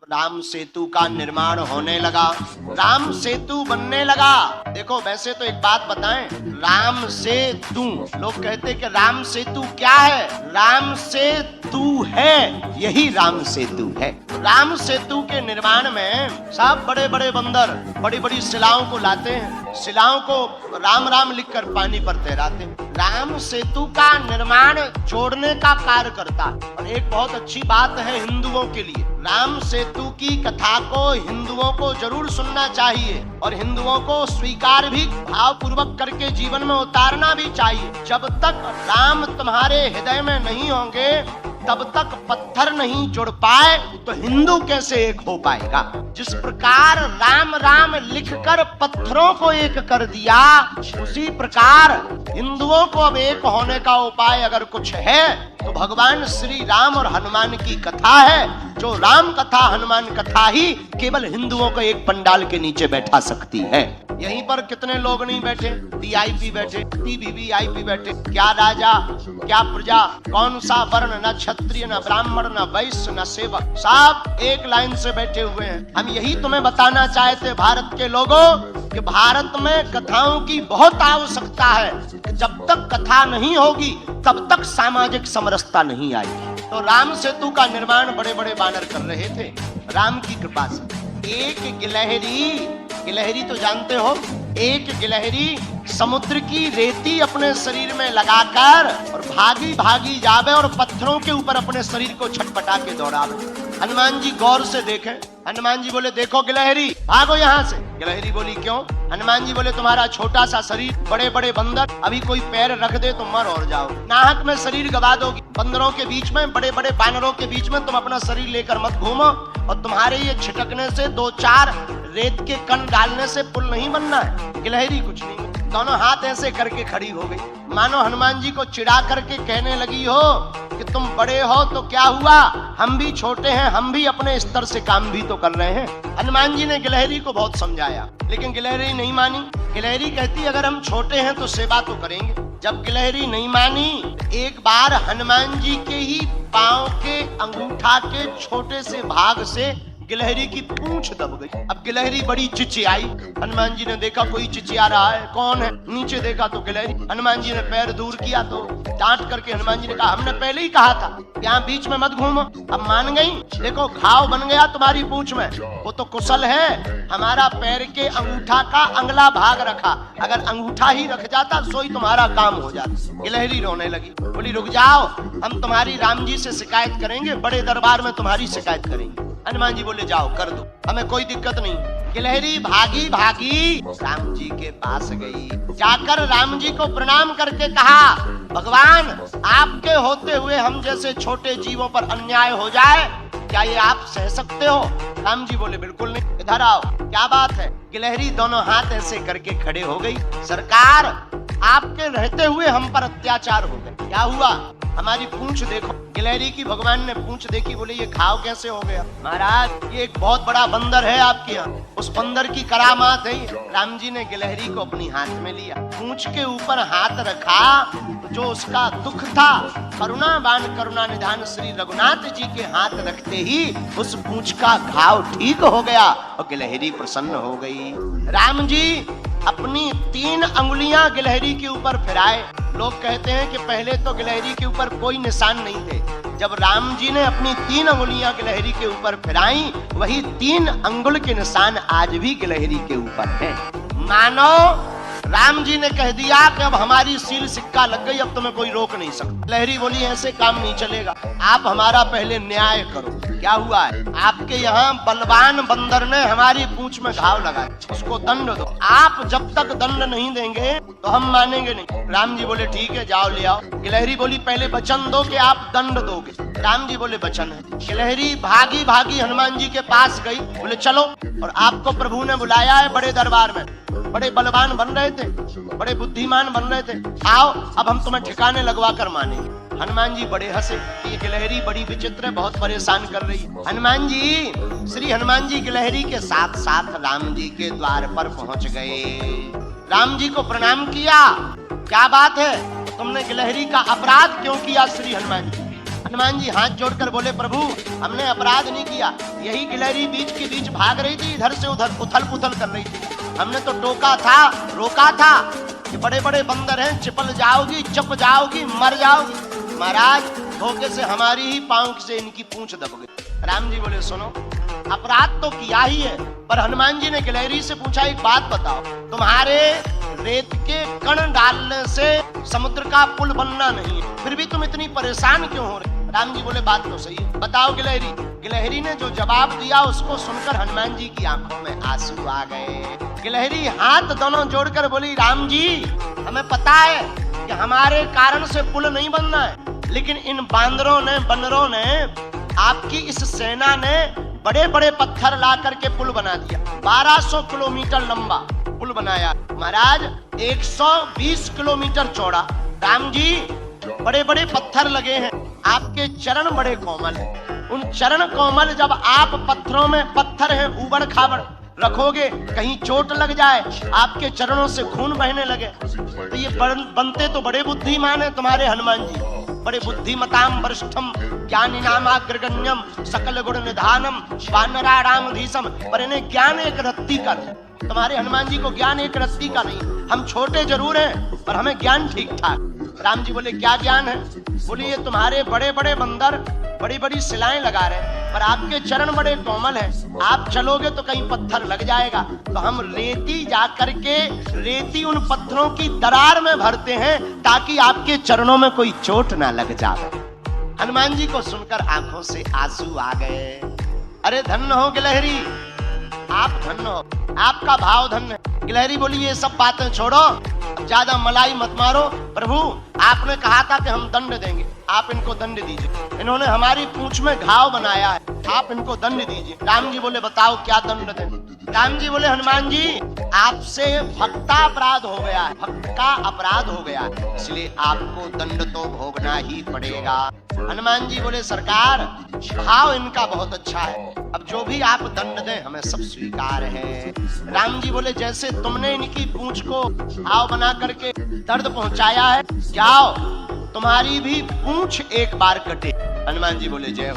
राम सेतु का निर्माण होने लगा, राम सेतु बनने लगा। देखो वैसे तो एक बात बताएं, राम सेतु, लोग कहते कि राम सेतु क्या है? राम सेतु है, यही राम सेतु है। राम सेतु के निर्माण में सब बड़े बड़े बंदर बड़ी बड़ी शिलाओं को लाते हैं, शिलाओं को राम राम लिखकर पानी पर तैराते हैं। राम सेतु का निर्माण जोड़ने का कार्य करता है। और एक बहुत अच्छी बात है हिंदुओं के लिए, राम सेतु की कथा को हिंदुओं को जरूर सुनना चाहिए और हिंदुओं को स्वीकार भी भावपूर्वक करके जीवन में उतारना भी चाहिए। जब तक राम तुम्हारे हृदय में नहीं होंगे तब तक पत्थर नहीं जुड़ पाए तो हिंदू कैसे एक हो पाएगा। जिस प्रकार राम राम लिखकर पत्थरों को एक कर दिया, उसी प्रकार हिंदुओं को अब एक होने का उपाय अगर कुछ है तो भगवान श्री राम और हनुमान की कथा है। जो राम कथा हनुमान कथा ही केवल हिंदुओं को एक पंडाल के नीचे बैठा सकती है। यहीं पर कितने लोग नहीं बैठे, वीआईपी बैठे, वीवीआईपी बैठे, क्या राजा क्या प्रजा, कौन सा वर्ण, न क्षत्रिय न ब्राह्मण न वैश्य न सेवक, सब एक लाइन से बैठे हुए हैं। हम यही तुम्हें बताना चाहते भारत के लोगों कि भारत में कथाओं की बहुत आवश्यकता है। जब तक कथा नहीं होगी तब तक सामाजिक समरसता नहीं आएगी। तो राम सेतु का निर्माण बड़े बड़े बानर कर रहे थे राम की कृपा से। एक गिलहरी तो जानते हो, एक गिलहरी समुद्र की रेती अपने शरीर में लगाकर और भागी भागी जावे और पत्थरों के ऊपर अपने शरीर को छटपटा के दौड़ावे। हनुमान जी गौर से देखें, हनुमान जी बोले देखो गिलहरी भागो यहाँ से। गिलहरी बोली क्यों? हनुमान जी बोले तुम्हारा छोटा सा शरीर, बड़े बड़े बंदर, अभी कोई पैर रख दे तो मर और जाओ, नाहक में शरीर गवा दोगी। बंदरों के बीच में, बड़े बड़े बानरों के बीच में तुम अपना शरीर लेकर मत घूमो और तुम्हारे ये छिटकने से दो चार रेत के कण डालने से पुल नहीं बनना है। गिलहरी कुछ नहीं, दोनों हाथ ऐसे करके खड़ी हो गई, मानो हनुमान जी को चिढ़ा करके कहने लगी हो कि तुम बड़े हो तो क्या हुआ, हम भी छोटे हैं, हम भी अपने स्तर से काम भी तो कर रहे हैं। हनुमान जी ने गिलहरी को बहुत समझाया लेकिन गिलहरी नहीं मानी। गिलहरी कहती अगर हम छोटे हैं तो सेवा तो करेंगे। जब गिलहरी नहीं मानी, एक बार हनुमान जी के ही पांव के अंगूठा के छोटे से भाग से गिलहरी की पूंछ दब गई। अब गिलहरी बड़ी चिचियाई। हनुमान जी ने देखा कोई चिचिया रहा है, कौन है? नीचे देखा तो गिलहरी। हनुमान जी ने पैर दूर किया तो डांट करके हनुमान जी ने कहा हमने पहले ही कहा था यहाँ बीच में मत घूमो। अब मान गई, देखो घाव बन गया तुम्हारी पूंछ में, वो तो कुशल है, हमारा पैर के अंगूठा का अगला भाग रखा, अगर अंगूठा ही रख जाता सोई तुम्हारा काम हो जाता। गिलहरी रोने लगी, बोली रुक जाओ, हम तुम्हारी राम जी से शिकायत करेंगे, बड़े दरबार में तुम्हारी शिकायत करेंगे। हनुमान जी बोले जाओ कर दो, हमें कोई दिक्कत नहीं। गिलहरी भागी भागी राम जी के पास गई, जाकर राम जी को प्रणाम करके कहा भगवान आपके होते हुए हम जैसे छोटे जीवों पर अन्याय हो जाए, क्या ये आप सह सकते हो? राम जी बोले बिल्कुल नहीं, इधर आओ, क्या बात है? गिलहरी दोनों हाथ ऐसे करके खड़े हो गई, सरकार आपके रहते हुए हम पर अत्याचार हो गए, क्या हुआ? हमारी पूंछ देखो। गिलहरी की भगवान ने पूंछ देखी, बोले ये घाव कैसे हो गया? महाराज ये एक बहुत बड़ा बंदर है आपके यहाँ, उस बंदर की करामात है। राम जी ने गिलहरी को अपनी हाथ में लिया, पूंछ के ऊपर हाथ रखा, जो उसका दुख था करुणावान करुणा निधान श्री रघुनाथ जी के हाथ रखते ही उस पूंछ का घाव ठीक हो गया और गिलहरी प्रसन्न हो गई। राम जी अपनी 3 अंगुलियां गिलहरी के ऊपर फिराए। लोग कहते हैं कि पहले तो गिलहरी के ऊपर कोई निशान नहीं थे, जब राम जी ने अपनी 3 अंगुलियां गिलहरी के ऊपर फिराई, वही 3 अंगुल के निशान आज भी गिलहरी के ऊपर है। मानो राम जी ने कह दिया कि अब हमारी सील सिक्का लग गई, अब तुम्हें कोई रोक नहीं सकता। गिलहरी बोली ऐसे काम नहीं चलेगा, आप हमारा पहले न्याय करो। क्या हुआ है? आपके यहाँ बलवान बंदर ने हमारी पूंछ में घाव लगाया, उसको दंड दो। आप जब तक दंड नहीं देंगे तो हम मानेंगे नहीं। राम जी बोले ठीक है जाओ ले आओ। गिलहरी बोली पहले वचन दो कि आप दंड दोगे। राम जी बोले वचन है। गिलहरी भागी भागी हनुमान जी के पास गई, बोले चलो, और आपको प्रभु ने बुलाया है बड़े दरबार में, बड़े बलवान बन रहे थे, बड़े बुद्धिमान बन रहे थे, आओ अब हम तुम्हें ठिकाने लगवा कर मानेंगे। हनुमान जी बड़े हंसे, ये गिलहरी बड़ी विचित्र है, बहुत परेशान कर रही है। हनुमान जी, श्री हनुमान जी गिलहरी के साथ साथ राम जी के द्वार पर पहुंच गए। राम जी को प्रणाम किया, क्या बात है, तुमने गिलहरी का अपराध क्यों किया श्री हनुमान जी? हनुमान जी हाथ जोड़कर बोले, प्रभु हमने अपराध नहीं किया, यही गिलहरी बीच के बीच भाग रही थी, इधर से उधर उथल पुथल कर रही थी, हमने तो टोका था, रोका था कि बड़े बड़े बंदर हैं, चिपल जाओगी, चप जाओगी, मर जाओगी। महाराज धोखे से हमारी ही पांव से इनकी पूंछ दब गई। राम जी बोले, सुनो अपराध तो किया ही है, पर हनुमान जी ने गिलहरी से पूछा, एक बात बताओ, तुम्हारे रेत के कण डालने से समुद्र का पुल बनना नहीं है, फिर भी तुम इतनी परेशान क्यों हो रहे? राम जी बोले, बात तो सही है, बताओ गिलहरी। गिलहरी ने जो जवाब दिया उसको सुनकर हनुमान जी की आंखों में आंसू आ गए। गिलहरी हाथ दोनों जोड़कर बोली, राम जी हमें पता है कि हमारे कारण से पुल नहीं बनना है, लेकिन इन बंदरों ने आपकी इस सेना ने बड़े बड़े पत्थर ला करके पुल बना दिया, 1200 किलोमीटर लंबा पुल बनाया। महाराज 120 किलोमीटर चौड़ा। राम जी बड़े बड़े पत्थर लगे हैं, आपके चरण बड़े कोमल हैं, उन चरण कोमल जब आप पत्थरों में पत्थर हैं ऊबड़ खाबड़ रखोगे, कहीं चोट लग जाए, आपके चरणों से खून बहने लगे, तो ये बनते तो बड़े बुद्धिमान है तुम्हारे हनुमान जी, बड़े बुद्धिमताम वरिष्ठम ज्ञानिनामाग्रगण्यम सकल गुण निधानम वानराणामधीशम, पर इन्हें ज्ञान एक रत्ती का नहीं, तुम्हारे हनुमान जी को ज्ञान एक रत्ती का नहीं। हम छोटे जरूर हैं पर हमें ज्ञान ठीक ठाक। राम जी बोले, क्या ज्ञान है? बोले, ये तुम्हारे बड़े बड़े बंदर बड़ी बड़ी सिलाएं लगा रहे हैं, पर आपके चरण बड़े कोमल हैं, आप चलोगे तो कहीं पत्थर लग जाएगा, तो हम रेती जा करके रेती उन पत्थरों की दरार में भरते हैं ताकि आपके चरणों में कोई चोट ना लग जाए। हनुमान जी को सुनकर आंखों से आंसू आ गए। अरे धन्य हो गिलहरी, आप धन्य हो, आपका भाव धन्य है। गिलहरी बोली, ये सब बातें छोड़ो, ज्यादा मलाई मत मारो, प्रभु आपने कहा था कि हम दंड देंगे, आप इनको दंड दीजिए, इन्होंने हमारी पूंछ में घाव बनाया है, आप इनको दंड दीजिए। राम जी बोले, बताओ क्या दंड दें? राम जी बोले, हनुमान जी आपसे भक्ता अपराध हो गया है, भक्त का अपराध हो गया है, इसलिए आपको दंड तो भोगना ही पड़ेगा। हनुमान जी बोले, सरकार भाव इनका बहुत अच्छा है, अब जो भी आप दंड दें हमें सब स्वीकार है। राम जी बोले, जैसे तुमने इनकी पूंछ को घाव बना करके दर्द पहुंचाया है, जाओ तुम्हारी भी पूंछ एक बार कटे। हनुमान जी बोले, जय हो।